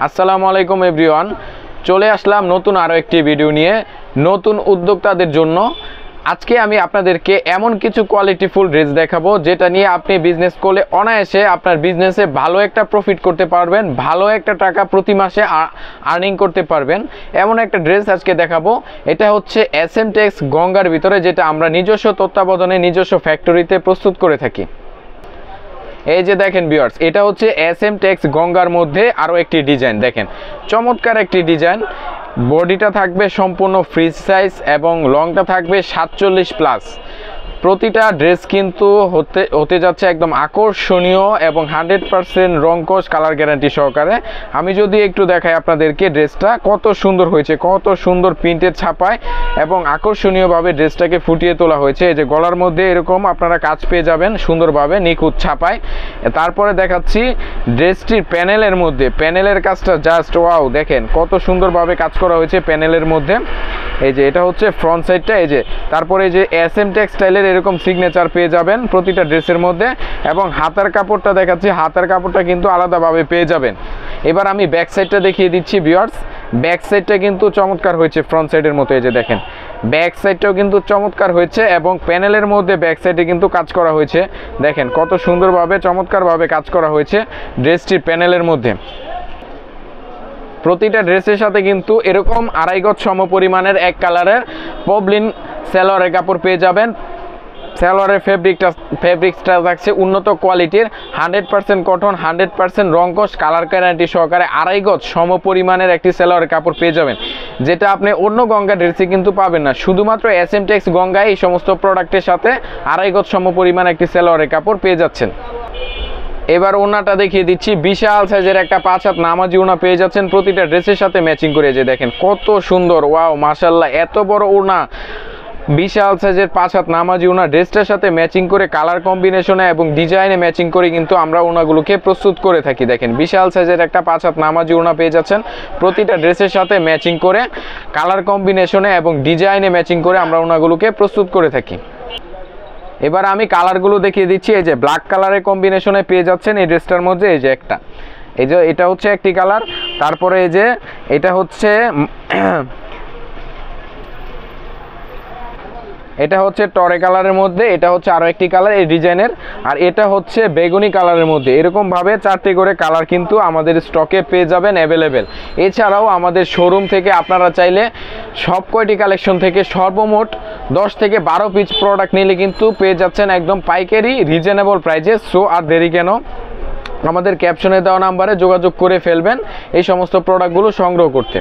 আসসালামু আলাইকুম এভরিওয়ান, চলে আসলাম নতুন আরও একটি ভিডিও নিয়ে নতুন উদ্যোক্তাদের জন্য। আজকে আমি আপনাদেরকে এমন কিছু কোয়ালিটিফুল ড্রেস দেখাবো যেটা নিয়ে আপনি বিজনেস করলে অনায়াসে আপনার বিজনেসে ভালো একটা প্রফিট করতে পারবেন, ভালো একটা টাকা প্রতি মাসে আর্নিং করতে পারবেন। এমন একটা ড্রেস আজকে দেখাবো। এটা হচ্ছে SM টেক্স গঙ্গার ভিতরে, যেটা আমরা নিজস্ব তত্ত্বাবধানে নিজস্ব ফ্যাক্টরিতে প্রস্তুত করে থাকি। এই যে দেখেন ভিউয়ার্স, এটা হচ্ছে SM টেক্স গঙ্গার মধ্যে আরও একটি ডিজাইন। দেখেন চমৎকার একটি ডিজাইন। বডিটা থাকবে সম্পূর্ণ ফ্রি সাইজ এবং লংটা থাকবে 47+। প্রতিটা ড্রেস কিন্তু হতে যাচ্ছে একদম আকর্ষণীয় এবং 100% রংকশ কালার গ্যারান্টি সহকারে। আমি যদি একটু দেখাই আপনাদেরকে, ড্রেসটা কত সুন্দর হয়েছে, কত সুন্দর প্রিন্টের ছাপায় এবং আকর্ষণীয়ভাবে ড্রেসটাকে ফুটিয়ে তোলা হয়েছে। এই যে গলার মধ্যে এরকম আপনারা কাজ পেয়ে যাবেন সুন্দরভাবে নিখুঁত ছাপায়। তারপরে দেখাচ্ছি ড্রেসটির প্যানেলের মধ্যে, প্যানেলের কাজটা জাস্ট ওয়াও, দেখেন কত সুন্দরভাবে কাজ করা হয়েছে প্যানেলের মধ্যে। এই যে এটা হচ্ছে ফ্রন্ট সাইডটা। এই যে তারপরে এই যে SM টেক্সটাইলের এরকম সিগনেচার পেয়ে যাবেন প্রতিটা ড্রেসের মধ্যে, এবং হাতার কাপড়টা দেখাচ্ছি, হাতার কাপড়টা কিন্তু আলাদাভাবে পেয়ে যাবেন। এবার আমি ব্যাক সাইডটা দেখিয়ে দিচ্ছি ভিউয়ার্স। ব্যাক সাইডটা কিন্তু চমৎকার হয়েছে ফ্রন্ট সাইডের মতো। এই যে দেখেন ব্যাক সাইডটাও কিন্তু চমৎকার হয়েছে এবং প্যানেলের মধ্যে ব্যাক সাইডে কিন্তু কাজ করা হয়েছে। দেখেন কত সুন্দরভাবে চমৎকারভাবে কাজ করা হয়েছে ড্রেসটির প্যানেলের মধ্যে। প্রতিটা ড্রেসের সাথে কিন্তু এরকম 2.5 গজ সম পরিমাণের এক কালারের পবলিন সালোয়ারের কাপড় পেয়ে যাবেন। সালোয়ারের ফেব্রিক্সটা থাকছে উন্নত কোয়ালিটির, 100% কটন, 100% রংকশ কালার গ্যারান্টি সহকারে 2.5 গজ সম পরিমাণের একটি সালোয়ারের কাপড় পেয়ে যাবেন, যেটা আপনি অন্য গঙ্গা ড্রেসে কিন্তু পাবেন না। শুধুমাত্র SM টেক্স গঙ্গায় এই সমস্ত প্রোডাক্টের সাথে 2.5 গজ সম পরিমাণ একটি সালোয়ারের কাপড় পেয়ে যাচ্ছেন। এবার ওনাটা দেখিয়ে দিচ্ছি। বিশাল সাইজের একটা 5 হাত নামাজি ওনা পেয়ে যাচ্ছেন প্রতিটা ড্রেসের সাথে ম্যাচিং করে। যে দেখেন কত সুন্দর, ওয়াও মাশাআল্লাহ, এত বড় ওনা, বিশাল সাইজের 5 হাত নামাজি ওনা ড্রেসটার সাথে ম্যাচিং করে কালার কম্বিনেশনে এবং ডিজাইনে ম্যাচিং করে কিন্তু আমরা ওনাগুলোকে প্রস্তুত করে থাকি। দেখেন বিশাল সাইজের একটা 5 হাত নামাজি ওনা পেয়ে যাচ্ছেন প্রতিটা ড্রেসের সাথে ম্যাচিং করে কালার কম্বিনেশনে এবং ডিজাইনে ম্যাচিং করে আমরা ওনাগুলোকে প্রস্তুত করে থাকি। এবার আমি কালারগুলো দেখিয়ে দিচ্ছি। এই যে ব্ল্যাক কালারের কম্বিনেশনে পেয়ে যাচ্ছেন এই ড্রেসটার মধ্যে। এই যে একটা, এই যে এটা হচ্ছে একটি কালার। তারপরে এই যে এটা হচ্ছে টরে কালারের মধ্যে, এটা হচ্ছে আরও একটি কালার এই ডিজাইনের, আর এটা হচ্ছে বেগুনি কালারের মধ্যে। এরকমভাবে 4টি করে কালার কিন্তু আমাদের স্টকে পেয়ে যাবেন অ্যাভেলেবেল। এছাড়াও আমাদের শোরুম থেকে আপনারা চাইলে সব কয়টি কালেকশন থেকে সর্বমোট 10 থেকে 12 পিস প্রোডাক্ট নিলে কিন্তু পেয়ে যাচ্ছেন একদম পাইকারি রিজনেবল প্রাইজে। সো আর দেরি কেন, আমাদের ক্যাপশনে দেওয়া নাম্বারে যোগাযোগ করে ফেলবেন এই সমস্ত প্রোডাক্টগুলো সংগ্রহ করতে।